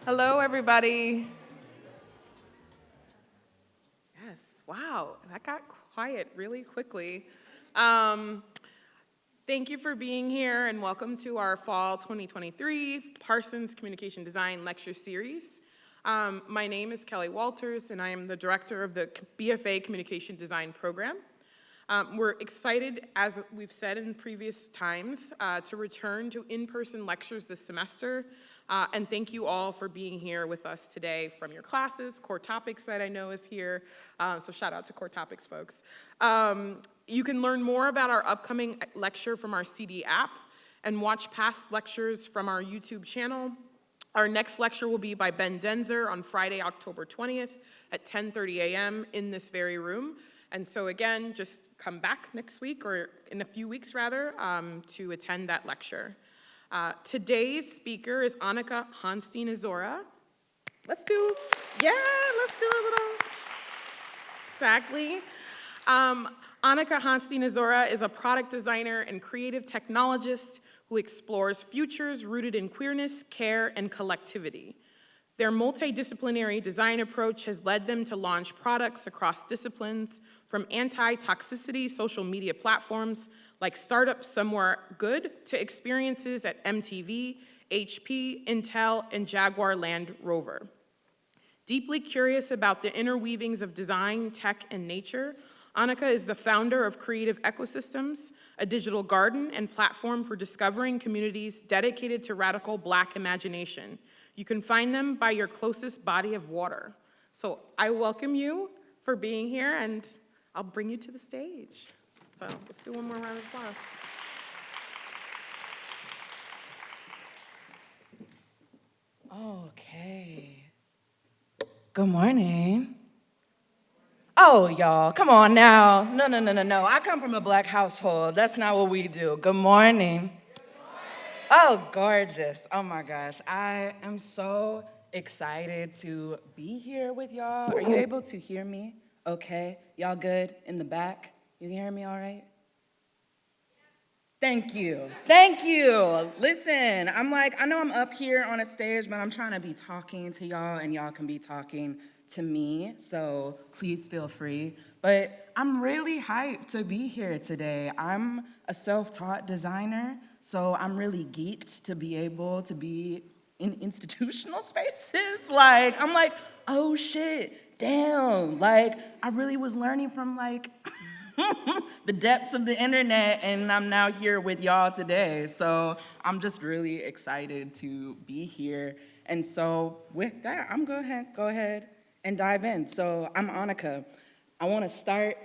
Hello, everybody. Yes, wow, that got quiet really quickly. Um, Thank you for being here and welcome to our Fall 2023 Parsons Communication Design Lecture Series. My name is Kelly Walters and I am the director of the BFA Communication Design Program. We're excited, as we've said in previous times, to return to in-person lectures this semester. And thank you all for being here with us today from your classes, Core Topics that I know is here. So shout out to Core Topics, folks. You can learn more about our upcoming lecture from our CD app and watch past lectures from our YouTube channel. Our next lecture will be by Ben Denzer on Friday, October 20th at 10:30 a.m. in this very room. And so again, just come back next week, or in a few weeks rather, to attend that lecture. Today's speaker is Annika Hansteen Izora. Let's do a little, exactly. Annika Hansteen Izora is a product designer and creative technologist who explores futures rooted in queerness, care, and collectivity. Their multidisciplinary design approach has led them to launch products across disciplines, from anti-toxicity social media platforms like Startup Somewhere Good to experiences at MTV, HP, Intel, and Jaguar Land Rover. Deeply curious about the interweavings of design, tech, and nature, Annika is the founder of Creative Ecosystems, a digital garden and platform for discovering communities dedicated to radical Black imagination. You can find them by your closest body of water. So I welcome you for being here, and I'll bring you to the stage. So let's do one more round of applause. Okay. Good morning. Oh, y'all, come on now. No. I come from a Black household. That's not what we do. Good morning. Oh, gorgeous. Oh my gosh. I am so excited to be here with y'all. Are you able to hear me? Okay. Y'all good in the back? You can hear me all right? Thank you. Listen, I know I'm up here on a stage, but I'm trying to be talking to y'all, and y'all can be talking to me, so please feel free. But I'm really hyped to be here today. I'm a self-taught designer, so I'm really geeked to be able to be in institutional spaces. I'm like, oh shit, damn. I really was learning from the depths of the internet, and I'm now here with y'all today. So I'm just really excited to be here. And so with that, I'm go ahead and dive in. So I'm Annika. I want to start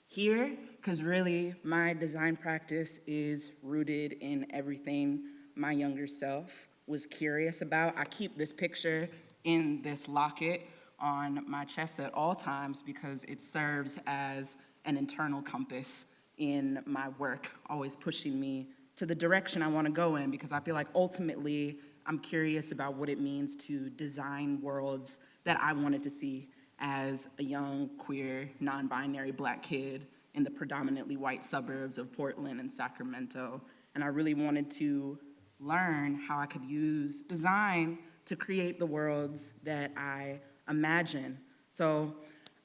here because really my design practice is rooted in everything my younger self was curious about. I keep this picture in this locket on my chest at all times because it serves as an internal compass in my work, always pushing me to the direction I want to go in, because I feel like ultimately I'm curious about what it means to design worlds that I wanted to see as a young, queer, non-binary Black kid in the predominantly white suburbs of Portland and Sacramento. And I really wanted to learn how I could use design to create the worlds that I imagine. So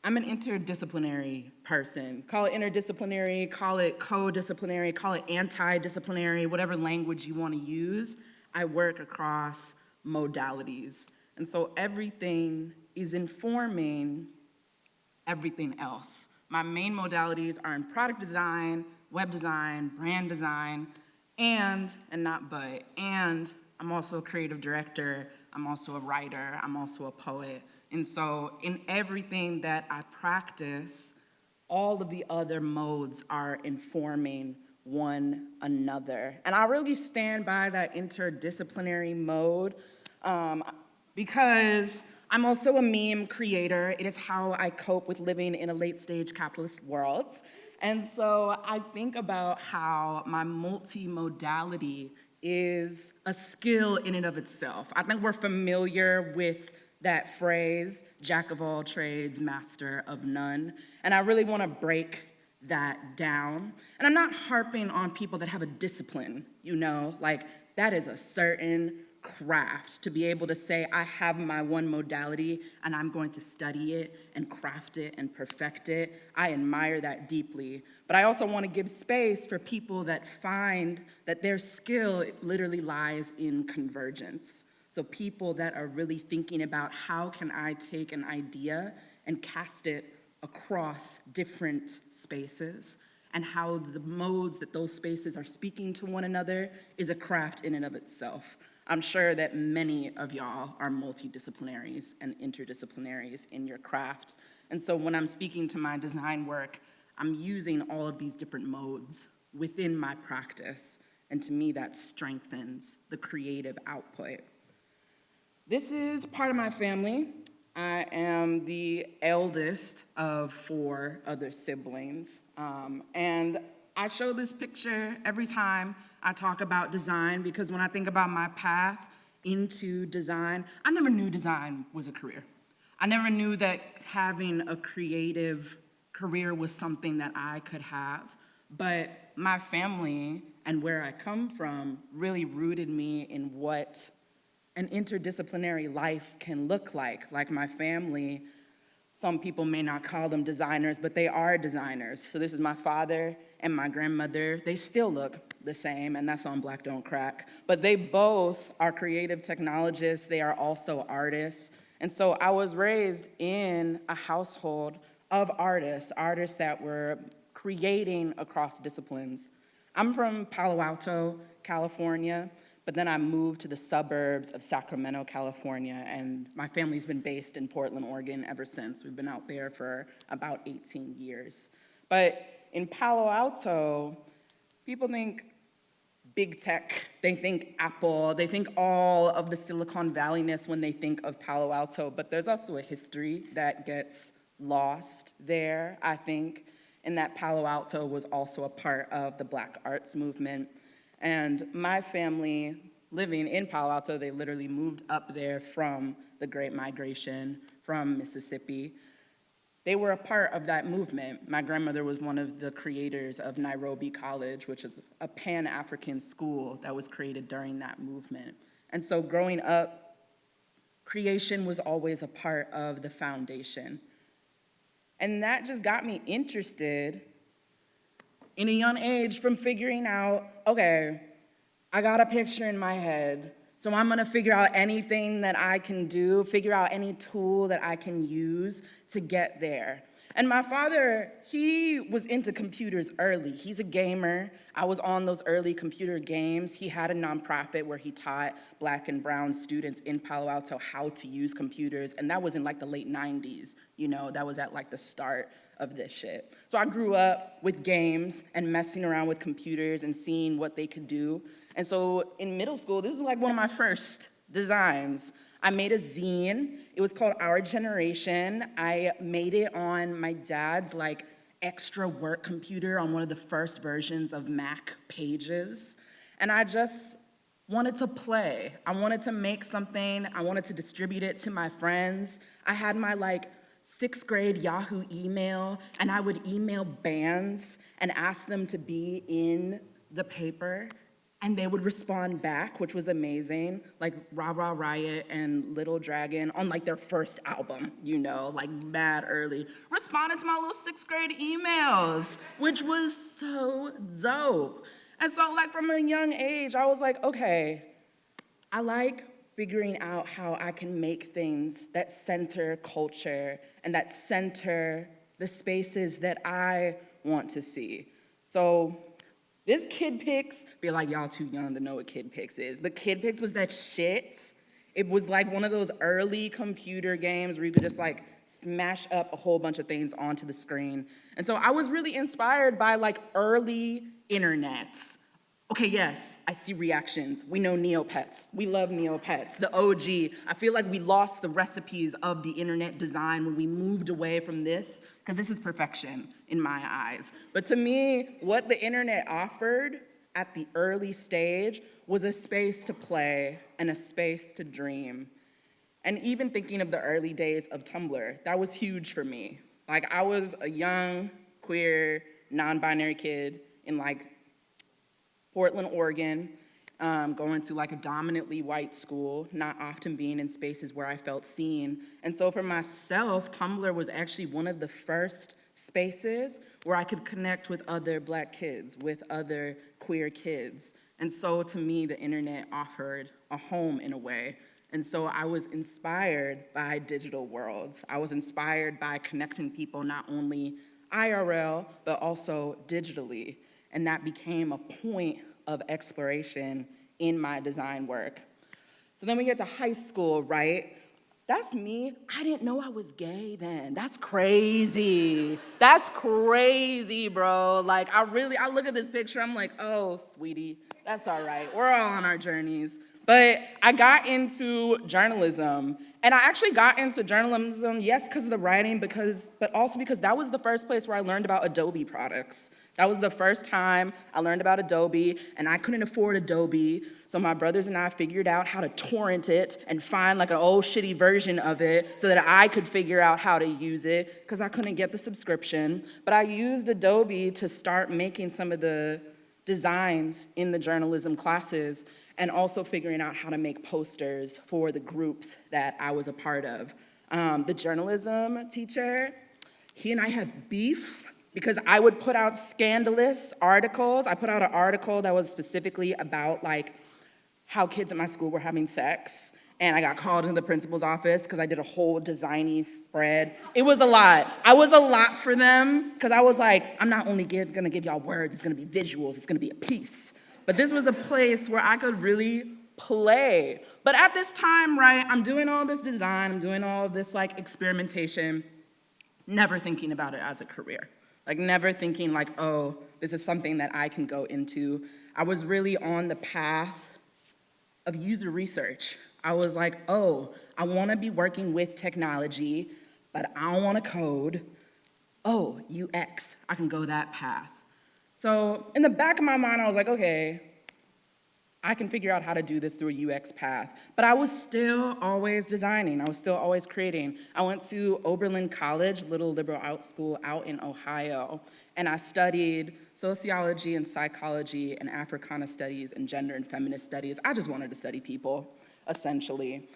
I'm an interdisciplinary person. Call it interdisciplinary, call it co-disciplinary, call it anti-disciplinary, whatever language you want to use. I work across modalities. And so everything is informing everything else. My main modalities are in product design, web design, brand design, and I'm also a creative director, I'm also a writer, I'm also a poet. And so in everything that I practice, all of the other modes are informing one another. And I really stand by that interdisciplinary mode because I'm also a meme creator. It is how I cope with living in a late-stage capitalist world. And so I think about how my multimodality is a skill in and of itself. I think we're familiar with that phrase, jack of all trades, master of none. And I really want to break that down. And I'm not harping on people that have a discipline, that is a certain craft, to be able to say, I have my one modality and I'm going to study it and craft it and perfect it. I admire that deeply. But I also want to give space for people that find that their skill literally lies in convergence. So people that are really thinking about how can I take an idea and cast it across different spaces, and how the modes that those spaces are speaking to one another is a craft in and of itself. I'm sure that many of y'all are multidisciplinaries and interdisciplinaries in your craft. And so when I'm speaking to my design work, I'm using all of these different modes within my practice. And to me, that strengthens the creative output. This is part of my family. I am the eldest of 4 other siblings. And I show this picture every time I talk about design, because when I think about my path into design, I never knew design was a career. I never knew that having a creative career was something that I could have. But my family and where I come from really rooted me in what an interdisciplinary life can look like. Like my family, some people may not call them designers, but they are designers. So this is my father and my grandmother. They still look the same, and that's on Black Don't Crack. But they both are creative technologists. They are also artists. And so I was raised in a household of artists that were creating across disciplines. I'm from Palo Alto, California, but then I moved to the suburbs of Sacramento, California, and my family's been based in Portland, Oregon ever since. We've been out there for about 18 years. But in Palo Alto, people think big tech, they think Apple, they think all of the Silicon Valley-ness when they think of Palo Alto, but there's also a history that gets lost there, I think, and that Palo Alto was also a part of the Black arts movement. And my family, living in Palo Alto, they literally moved up there from the Great Migration from Mississippi. They were a part of that movement. My grandmother was one of the creators of Nairobi College, which is a Pan-African school that was created during that movement. And so growing up, creation was always a part of the foundation. And that just got me interested in a young age from figuring out, okay, I got a picture in my head, so I'm gonna figure out anything that I can do, figure out any tool that I can use to get there. And my father, he was into computers early. He's a gamer. I was on those early computer games. He had a nonprofit where he taught Black and brown students in Palo Alto how to use computers, and that was in like the late 90s, that was at like the start of this shit. So I grew up with games and messing around with computers and seeing what they could do. And so in middle school, this is like one of my first designs. I made a zine. It was called Our Generation. I made it on my dad's like extra work computer on one of the first versions of Mac Pages. And I just wanted to play. I wanted to make something. I wanted to distribute it to my friends. I had my like 6th grade Yahoo email, and I would email bands and ask them to be in the paper, and they would respond back, which was amazing, like Rah Rah Riot and Little Dragon on like their first album, like mad early, responded to my little 6th grade emails, which was so dope. And so like from a young age, I was like, okay, I like figuring out how I can make things that center culture and that center the spaces that I want to see. So this Kid Pix, feel like y'all too young to know what Kid Pix is, but Kid Pix was that shit. It was like one of those early computer games where you could just like smash up a whole bunch of things onto the screen. And so I was really inspired by like early internets. Okay, yes, I see reactions. We know Neopets. We love Neopets, the OG. I feel like we lost the recipes of the internet design when we moved away from this, because this is perfection in my eyes. But to me, what the internet offered at the early stage was a space to play and a space to dream. And even thinking of the early days of Tumblr, that was huge for me. Like, I was a young, queer, non-binary kid in like Portland, Oregon, going to like a dominantly white school, not often being in spaces where I felt seen. And so for myself, Tumblr was actually one of the first spaces where I could connect with other Black kids, with other queer kids. And so to me, the internet offered a home in a way. And so I was inspired by digital worlds. I was inspired by connecting people not only IRL, but also digitally. And that became a point of exploration in my design work. So then we get to high school, right? That's me. I didn't know I was gay then. That's crazy. That's crazy, bro. Like, I look at this picture, I'm like, oh, sweetie, that's all right. We're all on our journeys. But I got into journalism. And I actually got into journalism, yes, because of the writing, but also because that was the first place where I learned about Adobe products. That was the first time I learned about Adobe, and I couldn't afford Adobe, so my brothers and I figured out how to torrent it and find like an old shitty version of it so that I could figure out how to use it, because I couldn't get the subscription. But I used Adobe to start making some of the designs in the journalism classes, and also figuring out how to make posters for the groups that I was a part of. The journalism teacher, he and I had beef because I would put out scandalous articles. I put out an article that was specifically about like how kids at my school were having sex, and I got called into the principal's office because I did a whole designy spread. It was a lot. I was a lot for them because I was like, I'm not only gonna give y'all words, it's gonna be visuals, it's gonna be a piece. But this was a place where I could really play. But at this time, right, I'm doing all this design, I'm doing all this like experimentation, never thinking about it as a career. Like never thinking like, oh, this is something that I can go into. I was really on the path of user research. I was like, oh, I wanna be working with technology, but I don't wanna code. Oh, UX, I can go that path. So in the back of my mind, I was like, okay, I can figure out how to do this through a UX path. But I was still always designing. I was still always creating. I went to Oberlin College, little liberal arts school out in Ohio, and I studied sociology and psychology and Africana studies and gender and feminist studies. I just wanted to study people, essentially.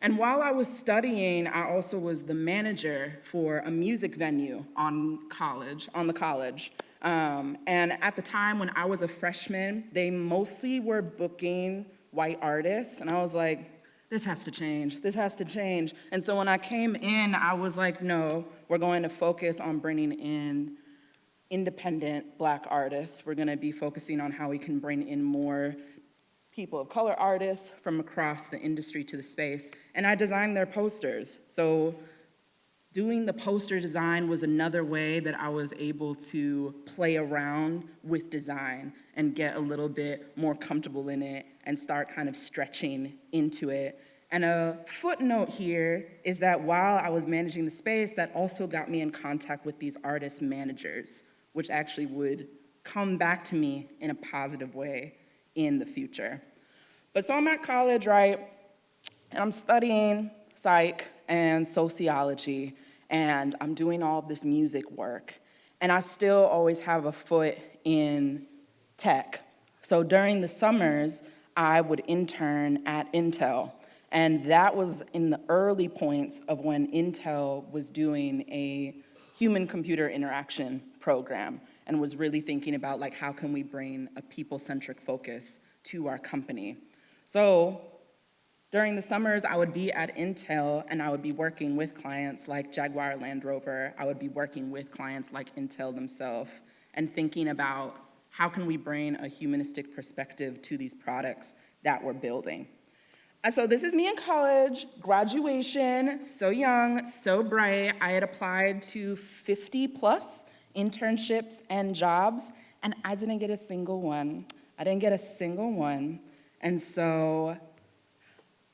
And while I was studying, I also was the manager for a music venue on the college. And at the time when I was a freshman, they mostly were booking white artists, and I was like, this has to change, this has to change. And so when I came in, I was like, no, we're going to focus on bringing in independent Black artists. We're gonna be focusing on how we can bring in more people of color artists from across the industry to the space. And I designed their posters. So doing the poster design was another way that I was able to play around with design and get a little bit more comfortable in it and start kind of stretching into it. And a footnote here is that while I was managing the space, that also got me in contact with these artist managers, which actually would come back to me in a positive way in the future. But so I'm at college, right? And I'm studying psych and sociology, and I'm doing all of this music work. And I still always have a foot in tech. So during the summers, I would intern at Intel. And that was in the early points of when Intel was doing a human-computer interaction program and was really thinking about like, how can we bring a people-centric focus to our company? So during the summers, I would be at Intel and I would be working with clients like Jaguar Land Rover. I would be working with clients like Intel themselves and thinking about how can we bring a humanistic perspective to these products that we're building. And so this is me in college, graduation, so young, so bright. I had applied to 50 plus internships and jobs, and I didn't get a single one. I didn't get a single one. And so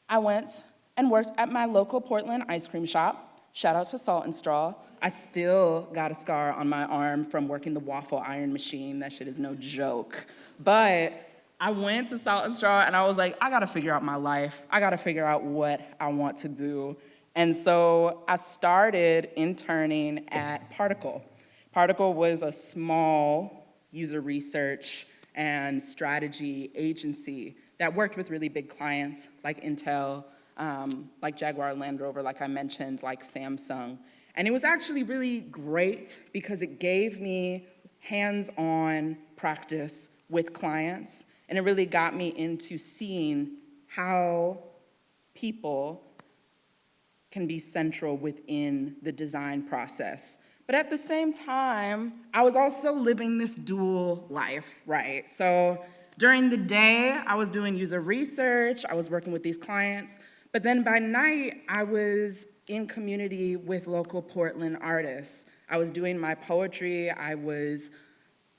I went and worked at my local Portland ice cream shop. Shout out to Salt and Straw. I still got a scar on my arm from working the waffle iron machine. That shit is no joke. But I went to Salt and Straw and I was like, I gotta figure out my life. I gotta figure out what I want to do. And so I started interning at Particle. Particle was a small user research and strategy agency that worked with really big clients like Intel, like Jaguar Land Rover, like I mentioned, like Samsung. And it was actually really great because it gave me hands-on practice with clients, and it really got me into seeing how people can be central within the design process. But at the same time, I was also living this dual life, right? So during the day, I was doing user research, I was working with these clients, but then by night, I was in community with local Portland artists. I was doing my poetry, I was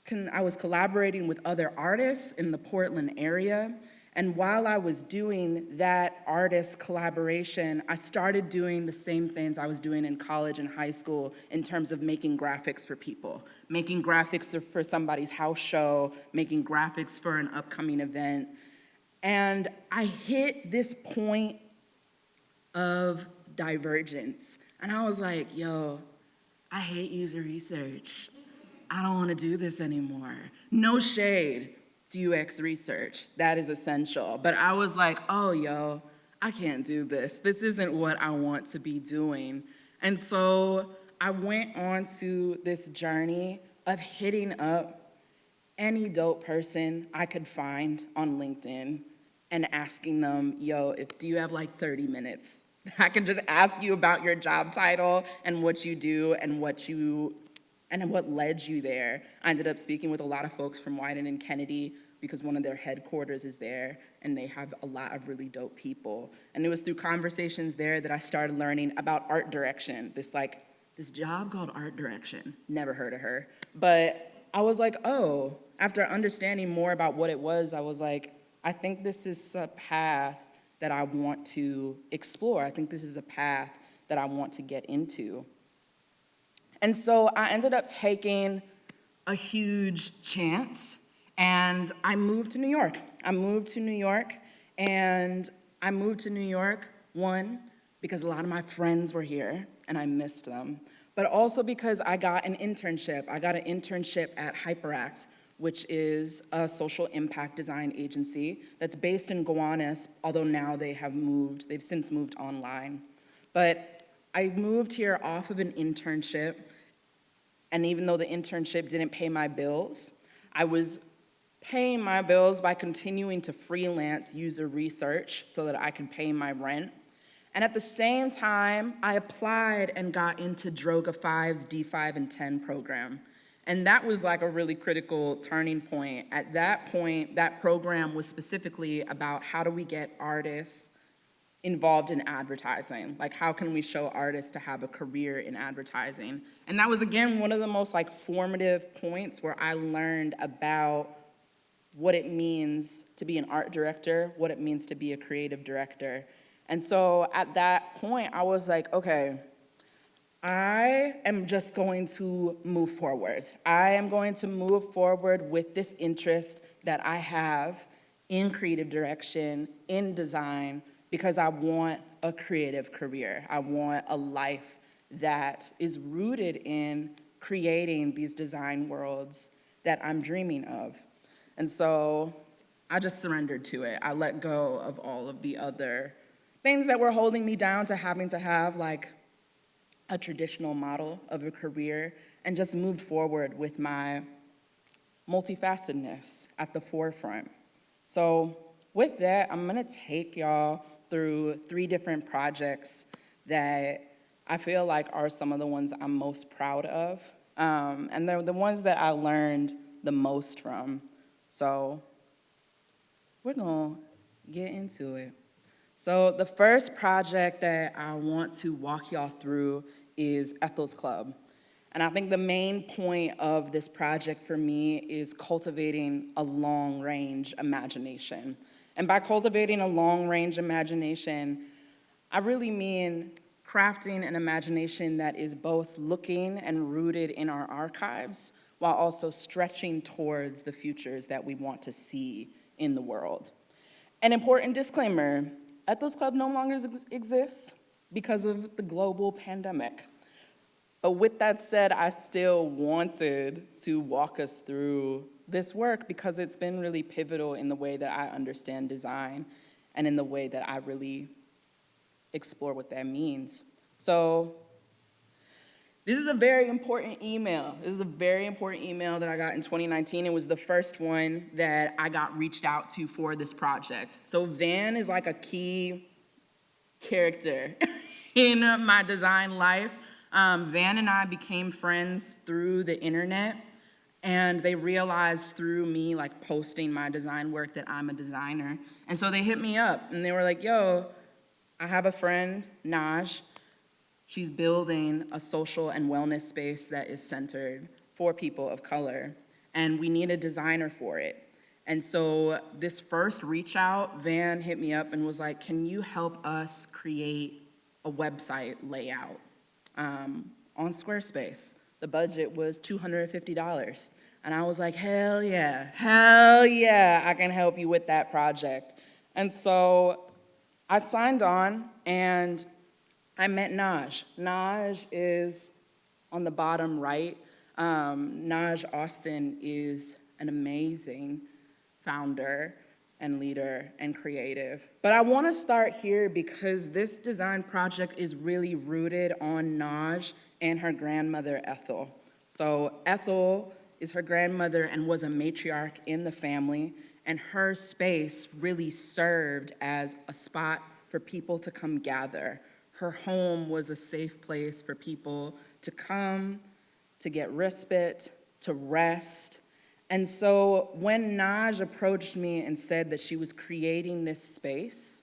collaborating with other artists in the Portland area. And while I was doing that artist collaboration, I started doing the same things I was doing in college and high school in terms of making graphics for people, making graphics for somebody's house show, making graphics for an upcoming event. And I hit this point of divergence. And I was like, yo, I hate user research. I don't want to do this anymore. No shade to UX research. That is essential. But I was like, oh, yo, I can't do this. This isn't what I want to be doing. And so I went on to this journey of hitting up any dope person I could find on LinkedIn and asking them, yo, do you have like 30 minutes? I can just ask you about your job title and what you do and what led you there. I ended up speaking with a lot of folks from Wyden and Kennedy because one of their headquarters is there, and they have a lot of really dope people. And it was through conversations there that I started learning about art direction, this job called art direction. Never heard of her. But I was like, oh, after understanding more about what it was, I was like, I think this is a path that I want to explore. I think this is a path that I want to get into. And so I ended up taking a huge chance, and I moved to New York. One, because a lot of my friends were here, and I missed them, but also because I got an internship. I got an internship at Hyperact, which is a social impact design agency that's based in Gowanus, although now they've since moved online. But I moved here off of an internship, and even though the internship didn't pay my bills, I was paying my bills by continuing to freelance user research so that I could pay my rent. And at the same time, I applied and got into Droga 5's D5 and 10 program. And that was like a really critical turning point. At that point, that program was specifically about how do we get artists involved in advertising? Like, how can we show artists to have a career in advertising? And that was, again, one of the most formative points where I learned about what it means to be an art director, what it means to be a creative director. And so at that point, I was like, okay, I am just going to move forward. I am going to move forward with this interest that I have in creative direction, in design, because I want a creative career. I want a life that is rooted in creating these design worlds that I'm dreaming of. And so I just surrendered to it. I let go of all of the other things that were holding me down to having to have a traditional model of a career, and just moved forward with my multifacetedness at the forefront. So with that, I'm gonna take y'all through 3 different projects that I feel like are some of the ones I'm most proud of, and they're the ones that I learned the most from. So we're gonna get into it. So the first project that I want to walk y'all through is Ethel's Club. And I think the main point of this project for me is cultivating a long-range imagination. And by cultivating a long-range imagination, I really mean crafting an imagination that is both looking and rooted in our archives, while also stretching towards the futures that we want to see in the world. An important disclaimer: Ethel's Club no longer exists because of the global pandemic. But with that said, I still wanted to walk us through this work because it's been really pivotal in the way that I understand design and in the way that I really explore what that means. So this is a very important email. This is a very important email that I got in 2019. It was the first one that I got reached out to for this project. So Van is like a key character in my design life. Van and I became friends through the internet, and they realized through me like posting my design work that I'm a designer. And so they hit me up and they were like, yo, I have a friend, Naj. She's building a social and wellness space that is centered for people of color, and we need a designer for it. And so this first reach out, Van hit me up and was like, can you help us create a website layout on Squarespace? The budget was $250. And I was like, hell yeah, I can help you with that project. And so I signed on and I met Naj. Naj is on the bottom right. Naj Austin is an amazing founder and leader and creative. But I want to start here because this design project is really rooted on Naj and her grandmother, Ethel. So Ethel is her grandmother and was a matriarch in the family, and her space really served as a spot for people to come gather. Her home was a safe place for people to come, to get respite, to rest. And so when Naj approached me and said that she was creating this space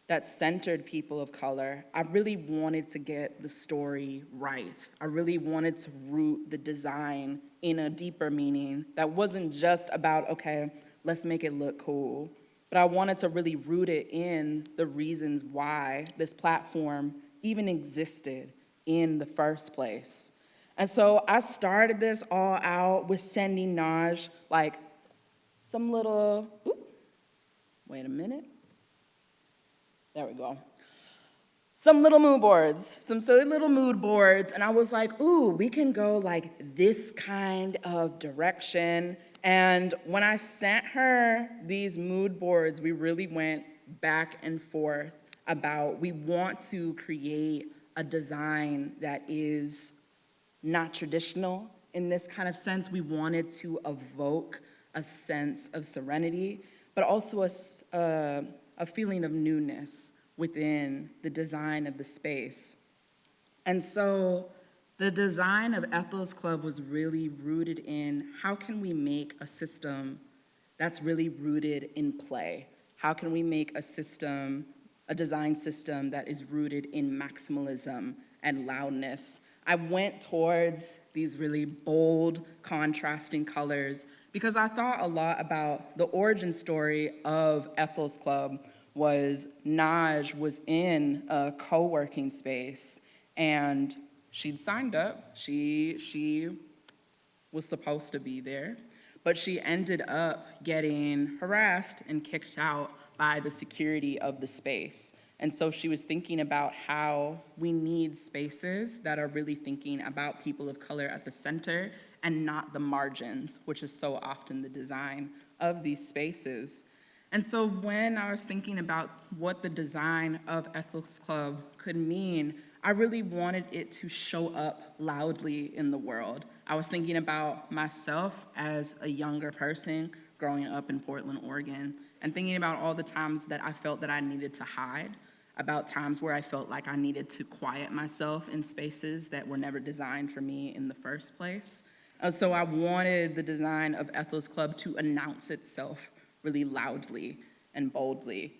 that centered people of color, I really wanted to get the story right. I really wanted to root the design in a deeper meaning that wasn't just about, okay, let's make it look cool, but I wanted to really root it in the reasons why this platform even existed in the first place. And so I started this all out with sending Naj like some little, wait a minute. There we go. Some little mood boards, some silly little mood boards. And I was like, ooh, we can go like this kind of direction. And when I sent her these mood boards, we really went back and forth about we want to create a design that is not traditional in this kind of sense. We wanted to evoke a sense of serenity, but also a feeling of newness within the design of the space. And so the design of Ethel's Club was really rooted in how can we make a system that's really rooted in play? How can we make a system, a design system that is rooted in maximalism and loudness? I went towards these really bold, contrasting colors because I thought a lot about the origin story of Ethel's Club was Naj was in a co-working space and she'd signed up. She was supposed to be there, but she ended up getting harassed and kicked out by the security of the space. And so she was thinking about how we need spaces that are really thinking about people of color at the center and not the margins, which is so often the design of these spaces. And so when I was thinking about what the design of Ethics Club could mean, I really wanted it to show up loudly in the world. I was thinking about myself as a younger person growing up in Portland, Oregon, and thinking about all the times that I felt that I needed to hide, about times where I felt like I needed to quiet myself in spaces that were never designed for me in the first place. So I wanted the design of Ethel's Club to announce itself really loudly and boldly.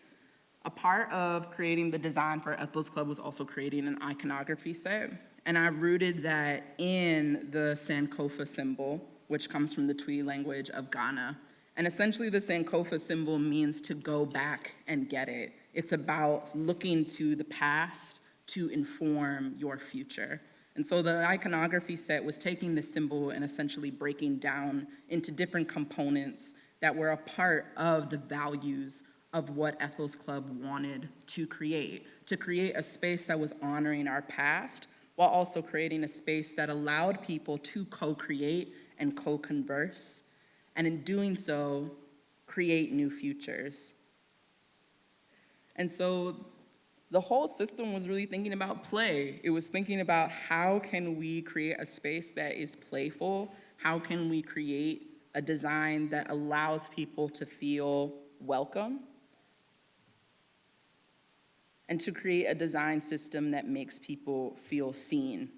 A part of creating the design for Ethel's Club was also creating an iconography set, and I rooted that in the Sankofa symbol, which comes from the Twi language of Ghana. And essentially the Sankofa symbol means to go back and get it. It's about looking to the past to inform your future. And so the iconography set was taking the symbol and essentially breaking down into different components that were a part of the values of what Ethel's Club wanted to create a space that was honoring our past, while also creating a space that allowed people to co-create and co-converse. and in doing so, create new futures. And so the whole system was really thinking about play. It was thinking about how can we create a space that is playful? How can we create a design that allows people to feel welcome? And to create a design system that makes people feel seen.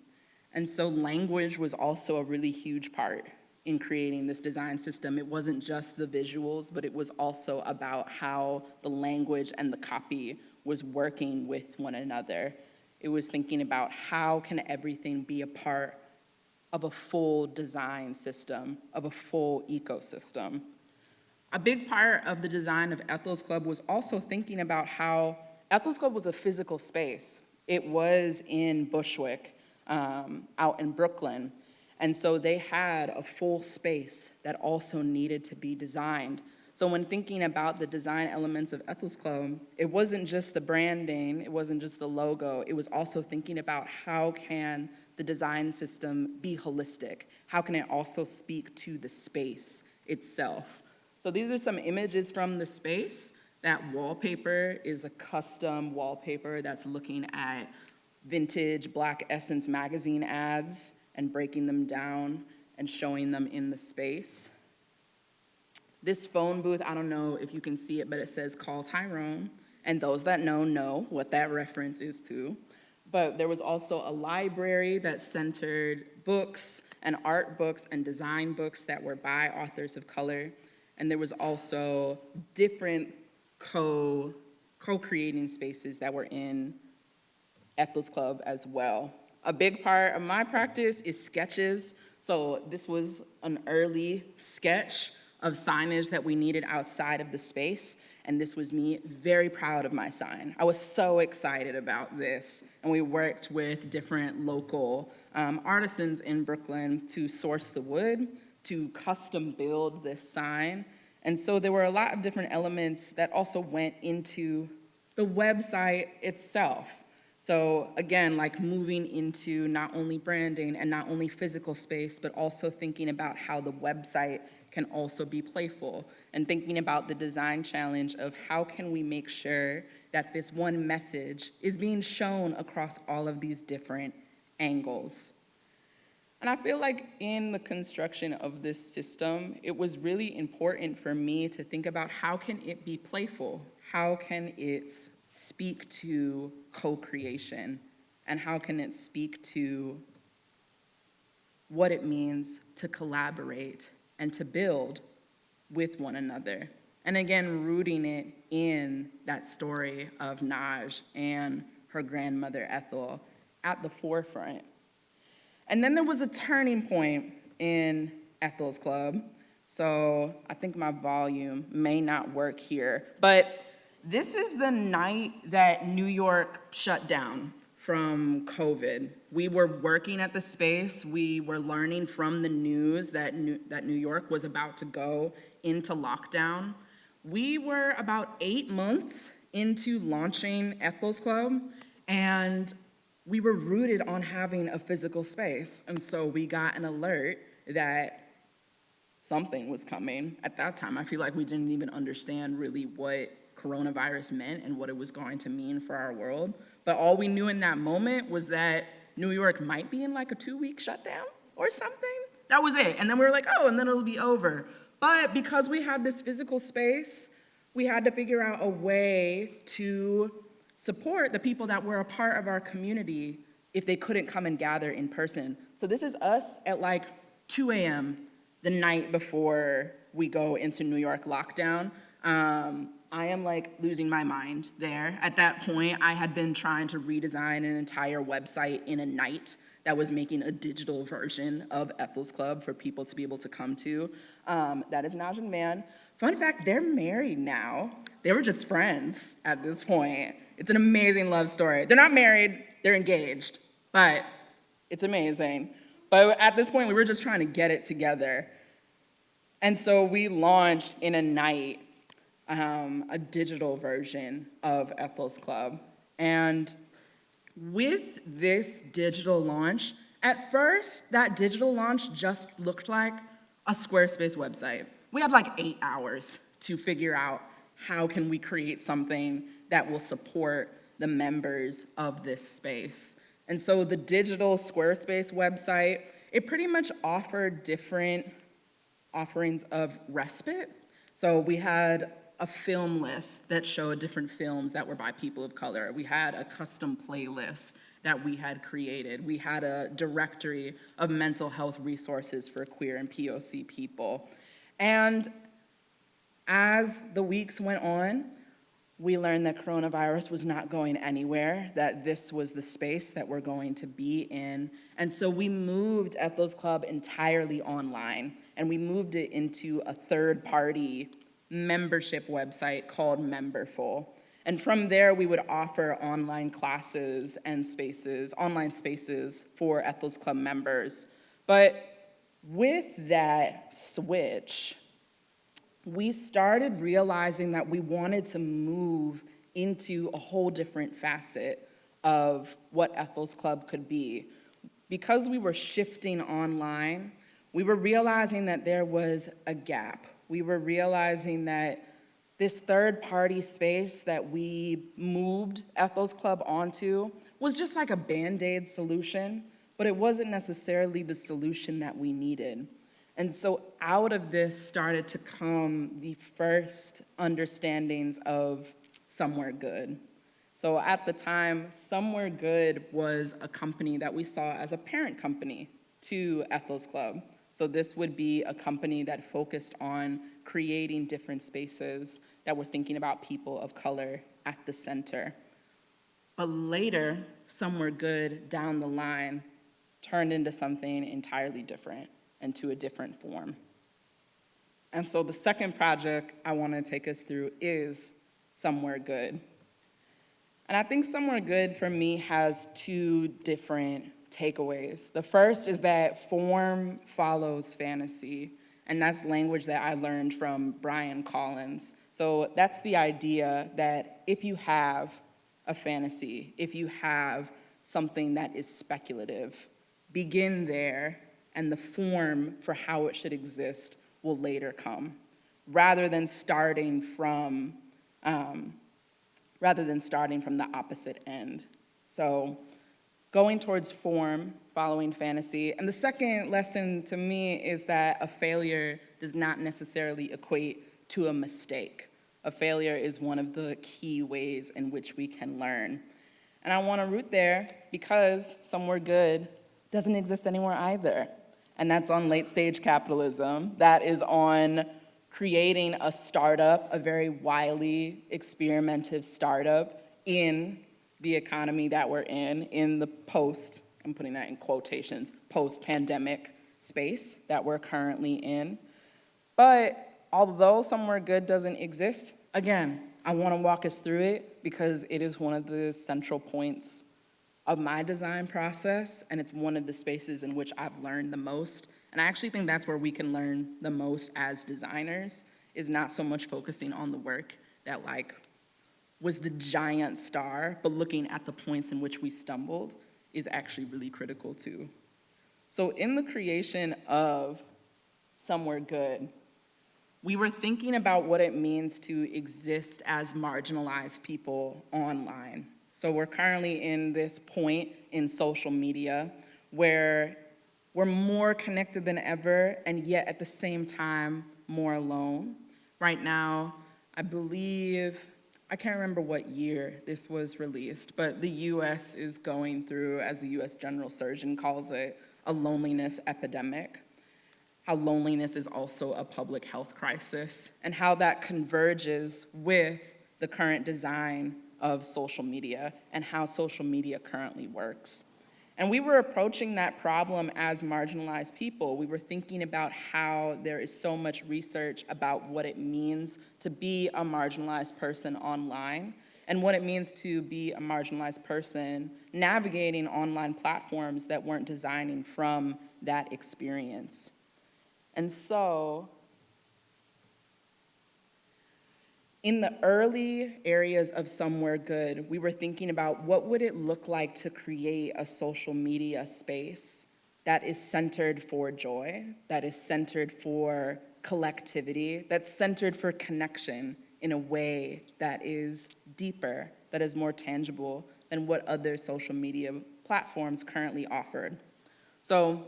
And so language was also a really huge part in creating this design system. It wasn't just the visuals, but it was also about how the language and the copy was working with one another. It was thinking about how can everything be a part of a full design system, of a full ecosystem. A big part of the design of Ethel's Club was also thinking about how Ethel's Club was a physical space. It was in Bushwick, out in Brooklyn. And so they had a full space that also needed to be designed. So when thinking about the design elements of Ethel's Club, it wasn't just the branding, it wasn't just the logo, it was also thinking about how can the design system be holistic? How can it also speak to the space itself? So these are some images from the space. That wallpaper is a custom wallpaper that's looking at vintage Black Essence magazine ads and breaking them down and showing them in the space. This phone booth, I don't know if you can see it, but it says "Call Tyrone," and those that know what that reference is to. But there was also a library that centered books and art books and design books that were by authors of color. And there was also different co-creating spaces that were in Ethel's Club as well. A big part of my practice is sketches. So this was an early sketch of signage that we needed outside of the space. And this was me very proud of my sign. I was so excited about this. And we worked with different local artisans in Brooklyn to source the wood, to custom build this sign. And so there were a lot of different elements that also went into the website itself. So again, like moving into not only branding and not only physical space, but also thinking about how the website can also be playful, and thinking about the design challenge of how can we make sure that this one message is being shown across all of these different angles. And I feel like in the construction of this system, it was really important for me to think about how can it be playful? How can it speak to co-creation? And how can it speak to what it means to collaborate and to build with one another? And again, rooting it in that story of Naj and her grandmother Ethel at the forefront. And then there was a turning point in Ethel's Club. So I think my volume may not work here, but this is the night that New York shut down from COVID. We were working at the space. We were learning from the news that New York was about to go into lockdown. We were about 8 months into launching Ethel's Club, and we were rooted on having a physical space. And so we got an alert that something was coming. At that time, I feel like we didn't even understand really what coronavirus meant and what it was going to mean for our world. But all we knew in that moment was that New York might be in like a 2-week shutdown or something. That was it. And then we were like, oh, and then it'll be over. But because we had this physical space, we had to figure out a way to support the people that were a part of our community if they couldn't come and gather in person. So this is us at like 2 a.m. the night before we go into New York lockdown. I am like losing my mind there. At that point, I had been trying to redesign an entire website in a night that was making a digital version of Ethel's Club for people to be able to come to. That is Naj and Man. Fun fact, they're married now. They were just friends at this point. It's an amazing love story. They're not married, they're engaged, but it's amazing. But at this point, we were just trying to get it together. And so we launched in a night a digital version of Ethel's Club. And with this digital launch, at first, that digital launch just looked like a Squarespace website. we had like 8 hours to figure out how can we create something that will support the members of this space. And so the digital Squarespace website, it pretty much offered different offerings of respite. So we had a film list that showed different films that were by people of color. We had a custom playlist that we had created. We had a directory of mental health resources for queer and POC people. And as the weeks went on, we learned that coronavirus was not going anywhere, that this was the space that we're going to be in. And so we moved Ethos Club entirely online, and we moved it into a third-party membership website called Memberful. And from there, we would offer online classes and spaces, online spaces for Ethos Club members. But with that switch, we started realizing that we wanted to move into a whole different facet of what Ethos Club could be. Because we were shifting online, we were realizing that there was a gap. We were realizing that this third-party space that we moved Ethos Club onto was just like a Band-Aid solution, but it wasn't necessarily the solution that we needed. And so out of this started to come the first understandings of Somewhere Good. So at the time, Somewhere Good was a company that we saw as a parent company to Ethos Club. So this would be a company that focused on creating different spaces that were thinking about people of color at the center. But later, Somewhere Good down the line turned into something entirely different and to a different form. And so the second project I want to take us through is Somewhere Good. And I think Somewhere Good for me has two different takeaways. The first is that form follows fantasy, and that's language that I learned from Brian Collins. So that's the idea that if you have a fantasy, if you have something that is speculative, begin there, and the form for how it should exist will later come, rather than starting from the opposite end. So going towards form, following fantasy. And the second lesson to me is that a failure does not necessarily equate to a mistake. A failure is one of the key ways in which we can learn. And I want to root there because Somewhere Good doesn't exist anymore either. And that's on late-stage capitalism. That is on creating a startup, a very wily, experimentative startup in the economy that we're in the post, I'm putting that in quotations, post-pandemic space that we're currently in. But although Somewhere Good doesn't exist, again, I want to walk us through it because it is one of the central points of my design process, and it's one of the spaces in which I've learned the most. And I actually think that's where we can learn the most as designers, is not so much focusing on the work that was the giant star, but looking at the points in which we stumbled is actually really critical too. So in the creation of Somewhere Good, we were thinking about what it means to exist as marginalized people online. So we're currently in this point in social media where we're more connected than ever, and yet at the same time, more alone. Right now, I believe, I can't remember what year this was released, but the US is going through, as the US General Surgeon calls it, a loneliness epidemic. How loneliness is also a public health crisis, and how that converges with the current design of social media and how social media currently works. And we were approaching that problem as marginalized people. We were thinking about how there is so much research about what it means to be a marginalized person online and what it means to be a marginalized person navigating online platforms that weren't designing from that experience. And so, in the early areas of Somewhere Good, we were thinking about what would it look like to create a social media space that is centered for joy, that is centered for collectivity, that's centered for connection in a way that is deeper, that is more tangible than what other social media platforms currently offered. So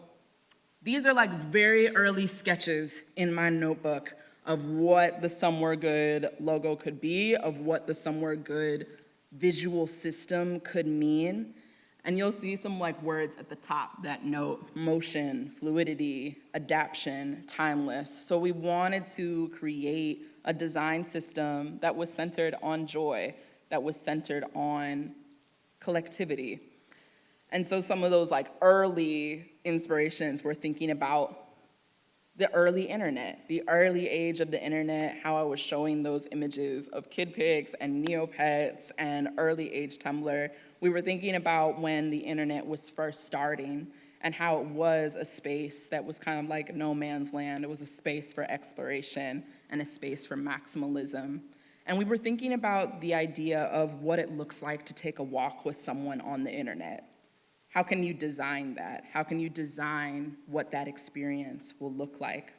these are like very early sketches in my notebook of what the Somewhere Good logo could be, of what the Somewhere Good visual system could mean. And you'll see some like words at the top that note motion, fluidity, adaption, timeless. So we wanted to create a design system that was centered on joy, that was centered on collectivity. And so some of those like early inspirations were thinking about the early internet, the early age of the internet, how I was showing those images of kid pics and Neopets and early age Tumblr. We were thinking about when the internet was first starting and how it was a space that was kind of like no man's land. It was a space for exploration and a space for maximalism. And we were thinking about the idea of what it looks like to take a walk with someone on the internet. How can you design that? How can you design what that experience will look like?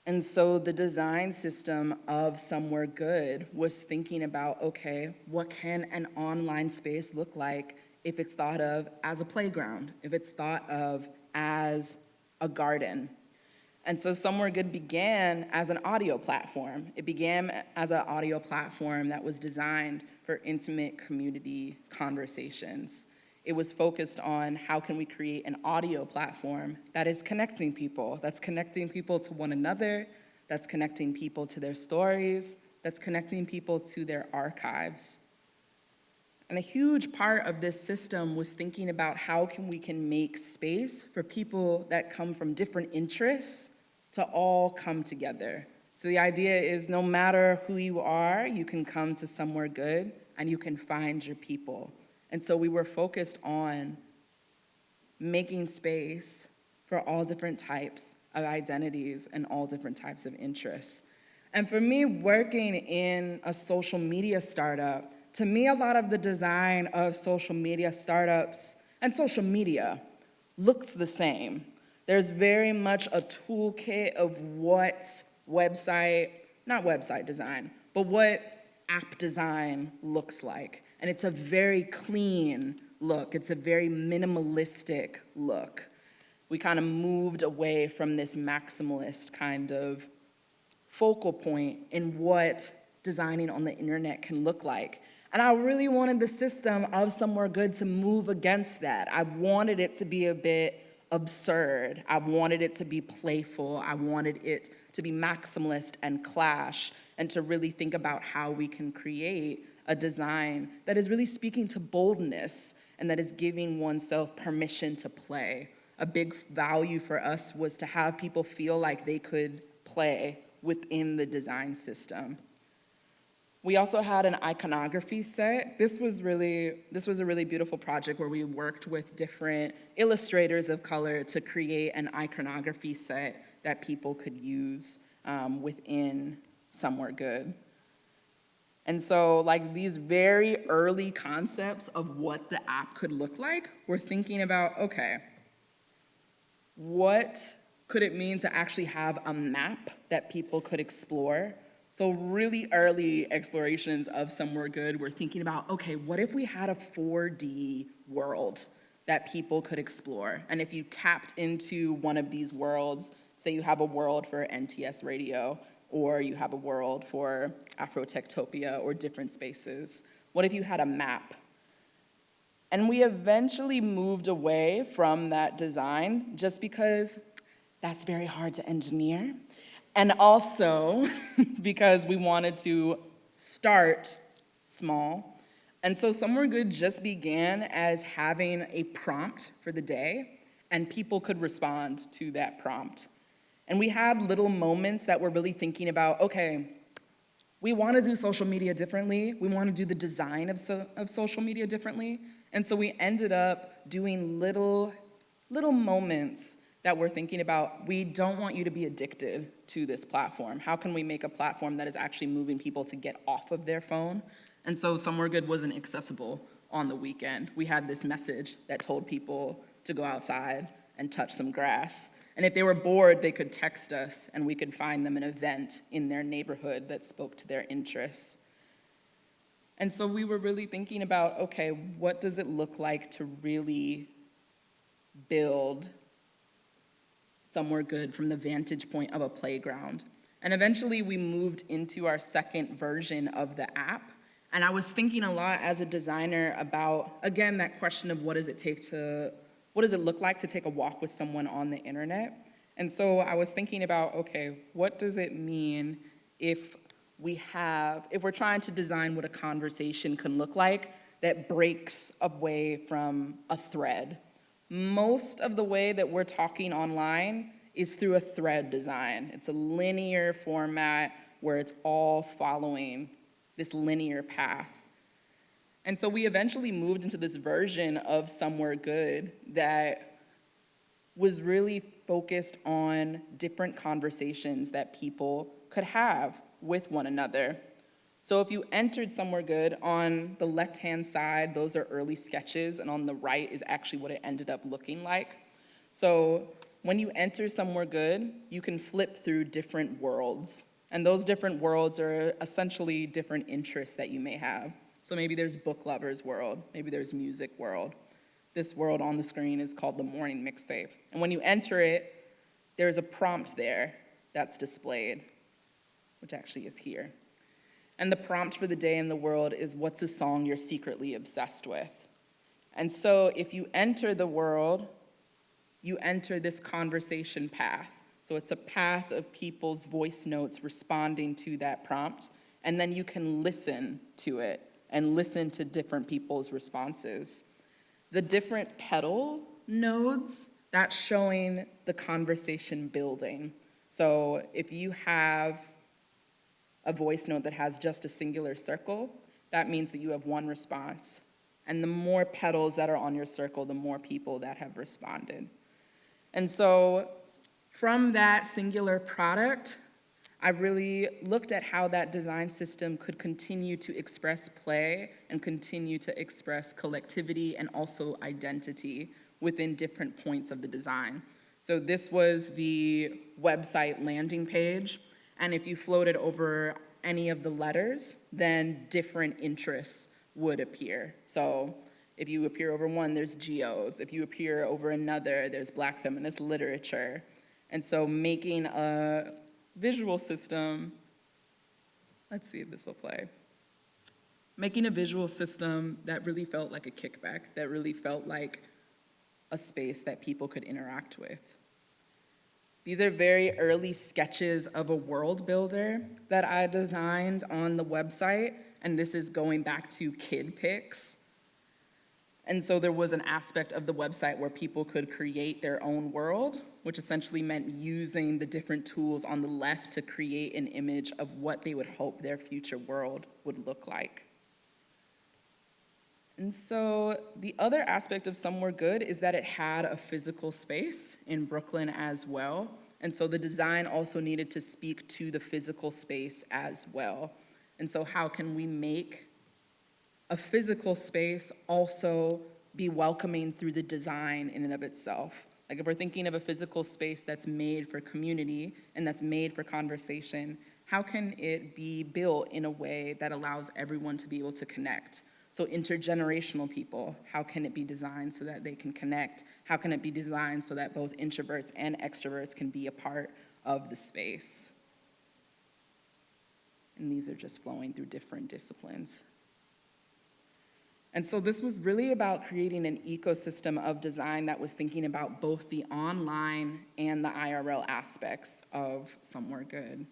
And so the design system of Somewhere Good was thinking about, okay, what can an online space look like if it's thought of as a playground, if it's thought of as a garden? And so Somewhere Good began as an audio platform. It began as an audio platform that was designed for intimate community conversations. It was focused on how can we create an audio platform that is connecting people, that's connecting people to one another, that's connecting people to their stories, that's connecting people to their archives. And a huge part of this system was thinking about how we can make space for people that come from different interests to all come together. So the idea is no matter who you are, you can come to Somewhere Good and you can find your people. And so we were focused on making space for all different types of identities and all different types of interests. And for me, working in a social media startup, to me, a lot of the design of social media startups and social media looks the same. There's very much a toolkit of what not website design, but what app design looks like. And it's a very clean look. It's a very minimalistic look. We kind of moved away from this maximalist kind of focal point in what designing on the internet can look like. And I really wanted the system of Somewhere Good to move against that. I wanted it to be a bit absurd. I wanted it to be playful. I wanted it to be maximalist and clash, and to really think about how we can create a design that is really speaking to boldness and that is giving oneself permission to play. A big value for us was to have people feel like they could play within the design system. We also had an iconography set. This was a really beautiful project where we worked with different illustrators of color to create an iconography set that people could use within Somewhere Good. And so like these very early concepts of what the app could look like, we're thinking about, okay, what could it mean to actually have a map that people could explore? So really early explorations of Somewhere Good, we're thinking about, okay, what if we had a 4D world that people could explore? And if you tapped into one of these worlds, say you have a world for NTS radio, or you have a world for Afrotectopia or different spaces. What if you had a map? And we eventually moved away from that design just because that's very hard to engineer. And also because we wanted to start small. And so Somewhere Good just began as having a prompt for the day, and people could respond to that prompt. And we had little moments that we're really thinking about, okay, we want to do social media differently. We want to do the design of social media differently. And so we ended up doing little moments that we're thinking about. We don't want you to be addicted to this platform. How can we make a platform that is actually moving people to get off of their phone? And so Somewhere Good wasn't accessible on the weekend. We had this message that told people to go outside and touch some grass. And if they were bored, they could text us, and we could find them an event in their neighborhood that spoke to their interests. And so we were really thinking about, okay, what does it look like to really build somewhere good from the vantage point of a playground? And eventually we moved into our second version of the app. And I was thinking a lot as a designer about, again, that question of what does it look like to take a walk with someone on the internet? And so I was thinking about, okay, what does it mean if we're trying to design what a conversation can look like that breaks away from a thread? Most of the way that we're talking online is through a thread design. It's a linear format where it's all following this linear path. And so we eventually moved into this version of Somewhere Good that was really focused on different conversations that people could have with one another. So if you entered Somewhere Good, on the left-hand side, those are early sketches, and on the right is actually what it ended up looking like. So when you enter Somewhere Good, you can flip through different worlds. And those different worlds are essentially different interests that you may have. So maybe there's book lovers world, maybe there's music world. This world on the screen is called the morning mixtape. And when you enter it, there's a prompt there that's displayed, which actually is here. And the prompt for the day in the world is, what's a song you're secretly obsessed with? And so if you enter the world, you enter this conversation path. So it's a path of people's voice notes responding to that prompt, and then you can listen to it and listen to different people's responses. The different petal nodes, that's showing the conversation building. So if you have a voice note that has just a singular circle, that means that you have one response. And the more petals that are on your circle, the more people that have responded. And so from that singular product, I really looked at how that design system could continue to express play and continue to express collectivity and also identity within different points of the design. So this was the website landing page, and if you floated over any of the letters, then different interests would appear. So if you appear over one, there's geodes. If you appear over another, there's Black feminist literature. And so making a visual system, let's see if this will play. Making a visual system that really felt like a kickback, that really felt like a space that people could interact with. These are very early sketches of a world builder that I designed on the website, and this is going back to kid pics. And so there was an aspect of the website where people could create their own world, which essentially meant using the different tools on the left to create an image of what they would hope their future world would look like. And so the other aspect of Somewhere Good is that it had a physical space in Brooklyn as well. And so the design also needed to speak to the physical space as well. And so how can we make a physical space also be welcoming through the design in and of itself? Like if we're thinking of a physical space that's made for community and that's made for conversation, how can it be built in a way that allows everyone to be able to connect? So intergenerational people, how can it be designed so that they can connect? How can it be designed so that both introverts and extroverts can be a part of the space? And these are just flowing through different disciplines. And so this was really about creating an ecosystem of design that was thinking about both the online and the IRL aspects of Somewhere Good.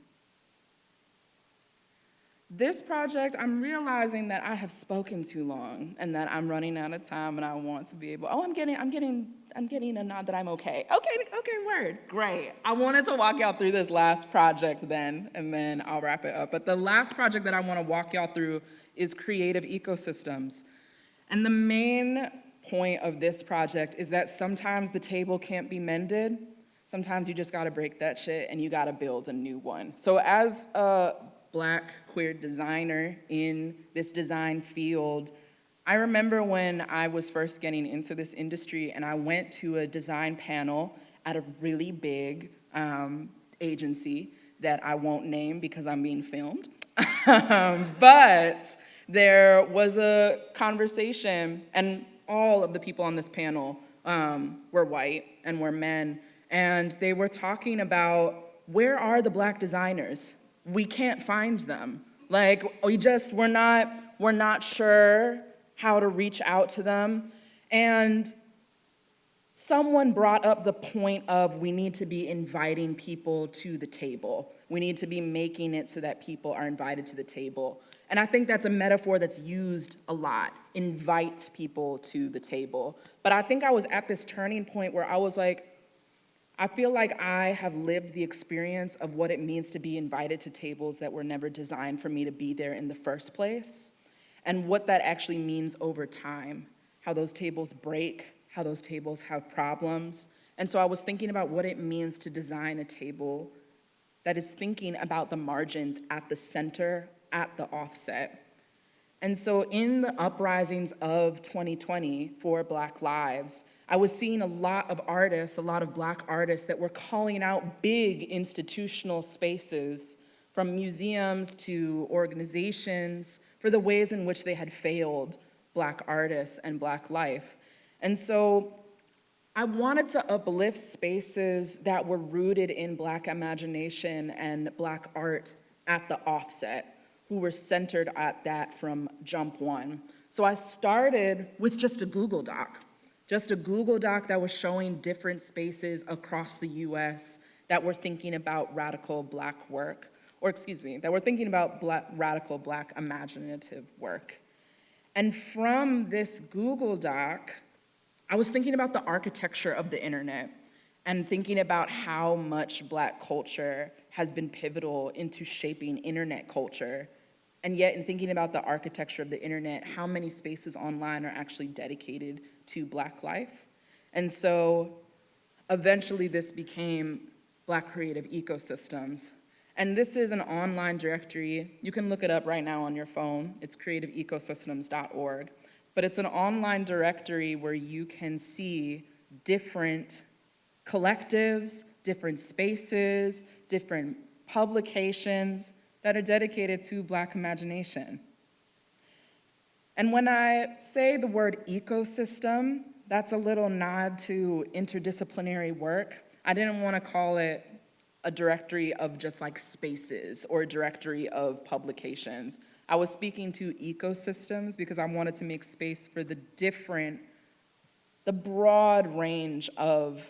This project, I'm realizing that I have spoken too long and that I'm running out of time, and I want to be able, I'm getting a nod that I'm okay. Okay, word, great. I wanted to walk y'all through this last project then, and then I'll wrap it up. But the last project that I want to walk y'all through is creative ecosystems. And the main point of this project is that sometimes the table can't be mended. Sometimes you just gotta break that shit and you gotta build a new one. So as a Black queer designer in this design field, I remember when I was first getting into this industry and I went to a design panel at a really big agency that I won't name because I'm being filmed. But there was a conversation, and all of the people on this panel were white and were men, and they were talking about, where are the Black designers? We can't find them. Like, we're not sure how to reach out to them. And someone brought up the point of, we need to be inviting people to the table. We need to be making it so that people are invited to the table. And I think that's a metaphor that's used a lot, invite people to the table. But I think I was at this turning point where I was like, I feel like I have lived the experience of what it means to be invited to tables that were never designed for me to be there in the first place, and what that actually means over time, how those tables break, how those tables have problems. And so I was thinking about what it means to design a table that is thinking about the margins at the center, at the offset. And so in the uprisings of 2020 for Black Lives, I was seeing a lot of artists, a lot of Black artists that were calling out big institutional spaces, from museums to organizations, for the ways in which they had failed Black artists and Black life. And so I wanted to uplift spaces that were rooted in Black imagination and Black art at the offset, who were centered at that from jump one. So I started with just a Google Doc that was showing different spaces across the US that were thinking about radical Black work, that were thinking about radical Black imaginative work. And from this Google Doc, I was thinking about the architecture of the internet and thinking about how much Black culture has been pivotal into shaping internet culture. And yet, in thinking about the architecture of the internet, how many spaces online are actually dedicated to Black life? And so, eventually this became Black Creative Ecosystems. And this is an online directory. You can look it up right now on your phone. It's creativeecosystemz.org. But it's an online directory where you can see different collectives, different spaces, different publications that are dedicated to Black imagination. And when I say the word ecosystem, that's a little nod to interdisciplinary work. I didn't want to call it a directory of just like spaces or a directory of publications. I was speaking to ecosystems because I wanted to make space for the broad range of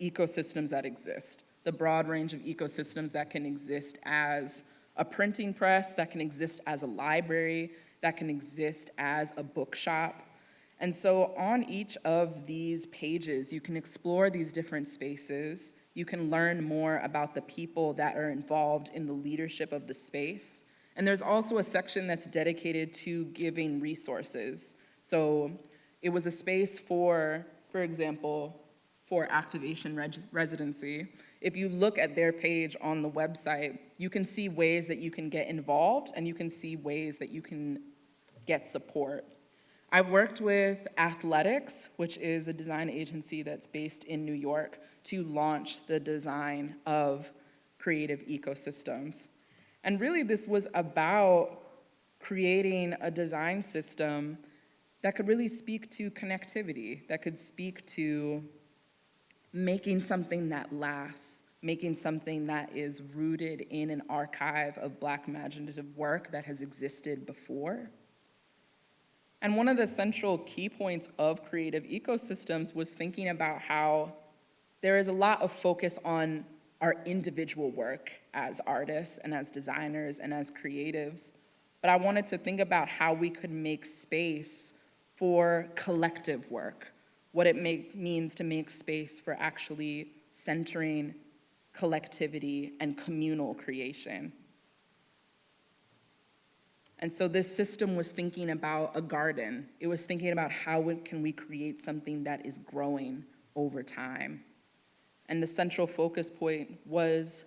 ecosystems that exist, the broad range of ecosystems that can exist as a printing press, that can exist as a library, that can exist as a bookshop. And so on each of these pages, you can explore these different spaces. You can learn more about the people that are involved in the leadership of the space. And there's also a section that's dedicated to giving resources. So it was a space for example, for Activation Residency. If you look at their page on the website, you can see ways that you can get involved, and you can see ways that you can get support. I've worked with Athletics, which is a design agency that's based in New York, to launch the design of creative ecosystems. And really this was about creating a design system that could really speak to connectivity, that could speak to making something that lasts, making something that is rooted in an archive of Black imaginative work that has existed before. And one of the central key points of creative ecosystems was thinking about how there is a lot of focus on our individual work as artists and as designers and as creatives. But I wanted to think about how we could make space for collective work, what it means to make space for actually centering collectivity and communal creation. And so this system was thinking about a garden. It was thinking about how can we create something that is growing over time. And the central focus point was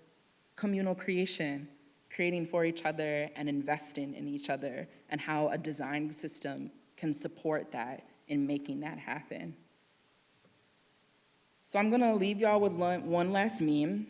communal creation, creating for each other and investing in each other, and how a design system can support that in making that happen. So I'm gonna leave y'all with one last meme,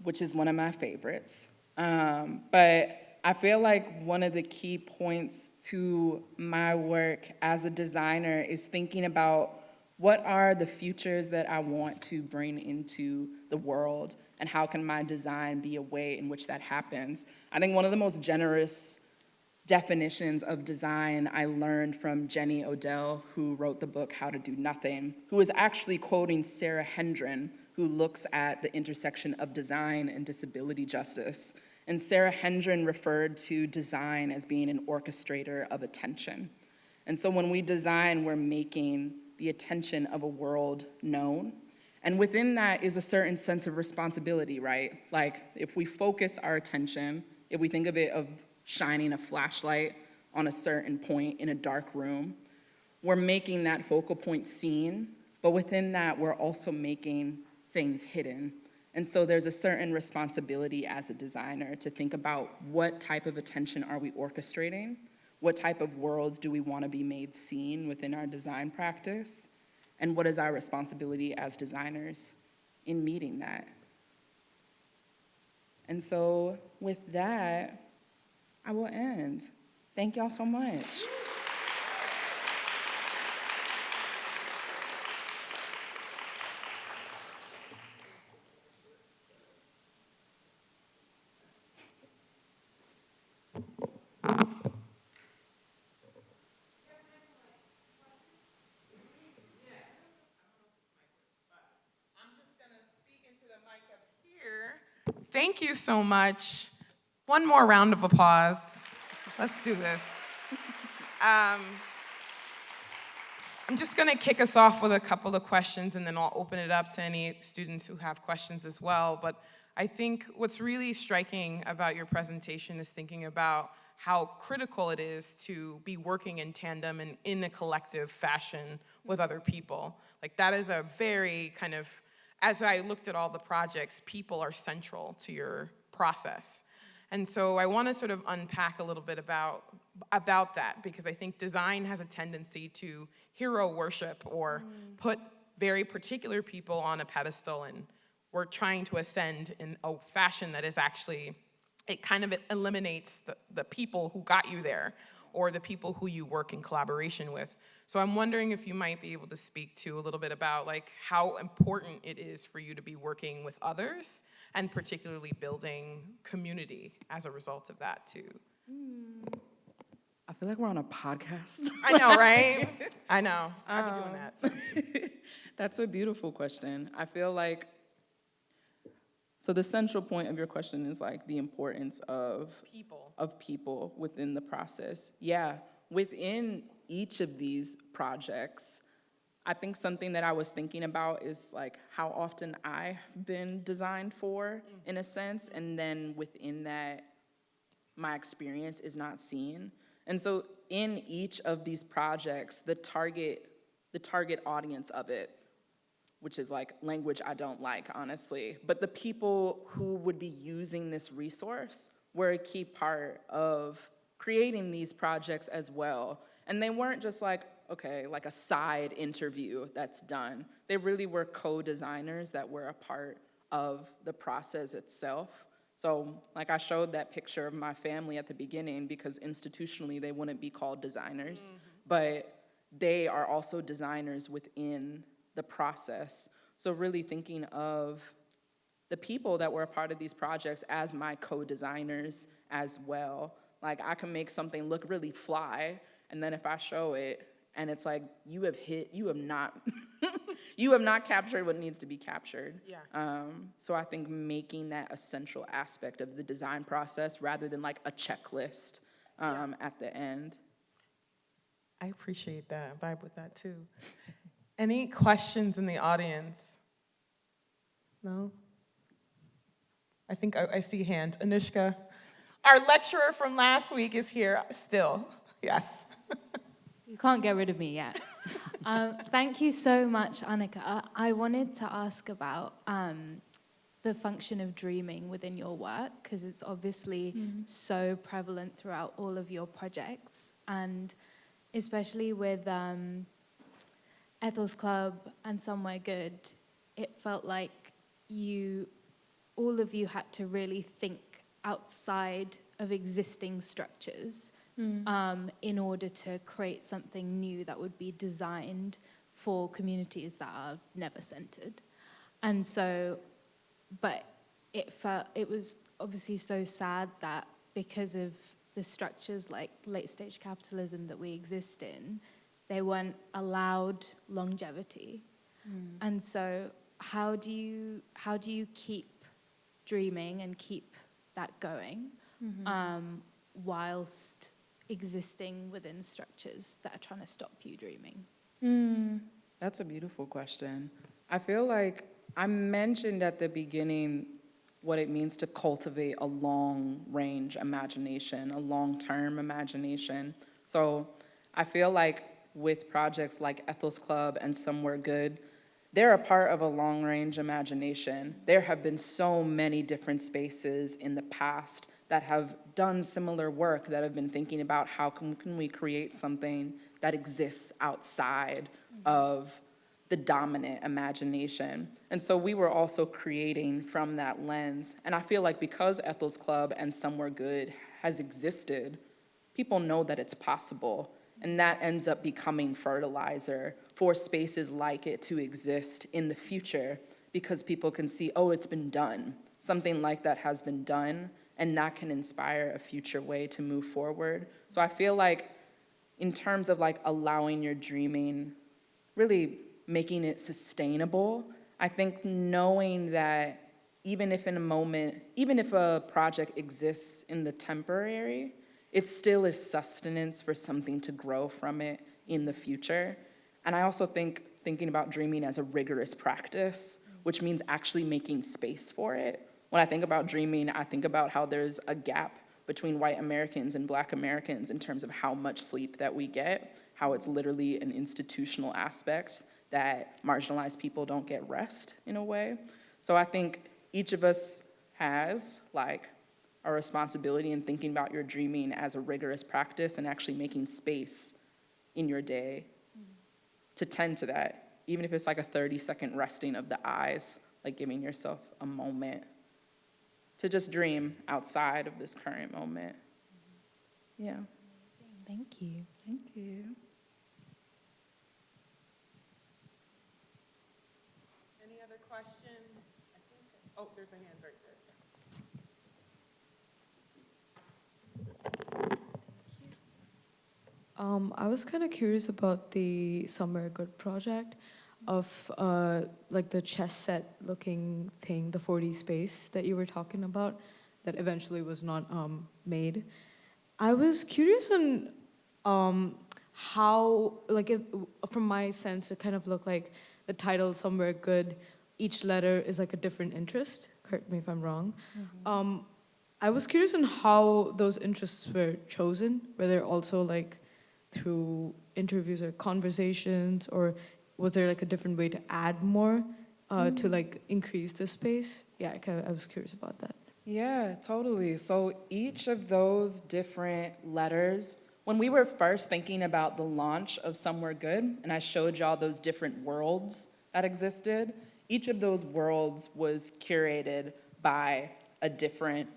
which is one of my favorites. But I feel like one of the key points to my work as a designer is thinking about what are the futures that I want to bring into the world, and how can my design be a way in which that happens. I think one of the most generous definitions of design I learned from Jenny Odell, who wrote the book How to Do Nothing, who is actually quoting Sarah Hendren, who looks at the intersection of design and disability justice. And Sarah Hendren referred to design as being an orchestrator of attention. And so when we design, we're making the attention of a world known. And within that is a certain sense of responsibility, right? Like if we focus our attention, if we think of it of shining a flashlight on a certain point in a dark room, we're making that focal point seen, but within that, we're also making things hidden. And so there's a certain responsibility as a designer to think about what type of attention are we orchestrating, what type of worlds do we want to be made seen within our design practice, and what is our responsibility as designers in meeting that. And so with that, I will end. Thank y'all so much. Thank you so much. One more round of applause. Let's do this. I'm just going to kick us off with a couple of questions, and then I'll open it up to any students who have questions as well. But I think what's really striking about your presentation is thinking about how critical it is to be working in tandem and in a collective fashion with other people. Like that is a very kind of, as I looked at all the projects, people are central to your process. And so I want to sort of unpack a little bit about that, because I think design has a tendency to hero worship or put very particular people on a pedestal, and we're trying to ascend in a fashion that is actually, it kind of eliminates the people who got you there or the people who you work in collaboration with. So I'm wondering if you might be able to speak to a little bit about like how important it is for you to be working with others, and particularly building community as a result of that too. I feel like we're on a podcast. I know, right? I know. I've been doing that. So. That's a beautiful question. I feel like, so the central point of your question is like the importance of people within the process. Yeah, within each of these projects, I think something that I was thinking about is like how often I've been designed for, in a sense, and then within that, my experience is not seen. And so in each of these projects, the target audience of it, which is like language I don't like, honestly, but the people who would be using this resource were a key part of creating these projects as well. And they weren't just like, okay, like a side interview that's done. They really were co-designers that were a part of the process itself. So like I showed that picture of my family at the beginning because institutionally they wouldn't be called designers, but they are also designers within the process. So really thinking of the people that were a part of these projects as my co-designers as well. Like I can make something look really fly, and then if I show it, and it's like, you have not captured what needs to be captured. Yeah. So I think making that a central aspect of the design process rather than like a checklist at the end. I appreciate that. I vibe with that too. Any questions in the audience? No? I think I see a hand. Anishka. Our lecturer from last week is here still. Yes. You can't get rid of me yet. Thank you so much, Annika. I wanted to ask about the function of dreaming within your work, because it's obviously so prevalent throughout all of your projects, and especially with Ethel's Club and Somewhere Good, it felt like all of you had to really think outside of existing structures in order to create something new that would be designed for communities that are never centered. And so, but it was obviously so sad that because of the structures like late stage capitalism that we exist in, they weren't allowed longevity. And so how do you keep dreaming and keep that going whilst existing within structures that are trying to stop you dreaming? That's a beautiful question. I feel like I mentioned at the beginning what it means to cultivate a long-range imagination, a long-term imagination. So I feel like with projects like Ethel's Club and Somewhere Good, they're a part of a long-range imagination. There have been so many different spaces in the past that have done similar work, that have been thinking about how can we create something that exists outside of the dominant imagination. And so we were also creating from that lens. And I feel like because Ethel's Club and Somewhere Good has existed, people know that it's possible. And that ends up becoming fertilizer for spaces like it to exist in the future, because people can see, oh, it's been done. Something like that has been done, and that can inspire a future way to move forward. So I feel like in terms of like allowing your dreaming, really making it sustainable, I think knowing that even if a project exists in the temporary, it still is sustenance for something to grow from it in the future. And I also think thinking about dreaming as a rigorous practice, which means actually making space for it. When I think about dreaming, I think about how there's a gap between white Americans and Black Americans in terms of how much sleep that we get, how it's literally an institutional aspect that marginalized people don't get rest in a way. So I think each of us has like a responsibility in thinking about your dreaming as a rigorous practice and actually making space in your day to tend to that, even if it's like a 30-second resting of the eyes, like giving yourself a moment to just dream outside of this current moment. Yeah. Thank you. Thank you. Any other questions? Oh, there's a hand right there. I was kind of curious about the Somewhere Good project of like the chess set looking thing, the 4D space that you were talking about that eventually was not made. I was curious on how, like from my sense, it kind of looked like the title Somewhere Good, each letter is like a different interest. Correct me if I'm wrong. I was curious on how those interests were chosen, whether also like through interviews or conversations, or was there like a different way to add more to like increase the space? Yeah, I was curious about that. Yeah, totally. So each of those different letters, when we were first thinking about the launch of Somewhere Good, and I showed y'all those different worlds that existed, each of those worlds was curated by a different,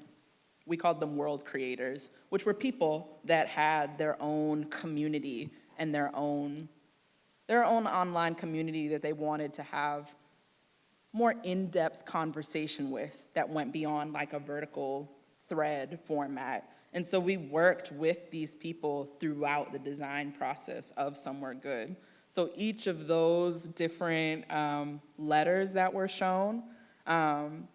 we called them world creators, which were people that had their own community and their own online community that they wanted to have more in-depth conversation with that went beyond like a vertical thread format. And so we worked with these people throughout the design process of Somewhere Good. So each of those different letters that were shown,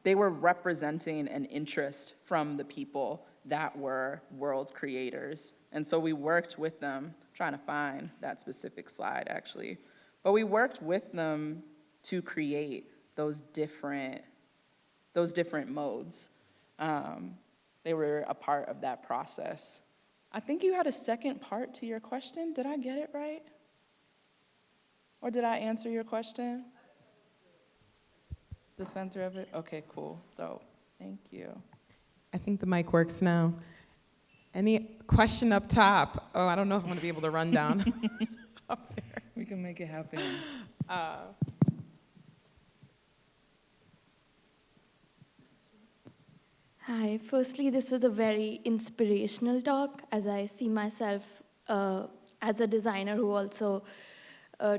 they were representing an interest from the people that were world creators. And so we worked with them, trying to find that specific slide actually, but we worked with them to create those different modes. They were a part of that process. I think you had a second part to your question. Did I get it right? Or did I answer your question? The center of it? Okay, cool, dope, thank you. I think the mic works now. Any question up top? Oh, I don't know if I'm gonna be able to run down up there. We can make it happen. Hi. Firstly, this was a very inspirational talk, as I see myself as a designer who also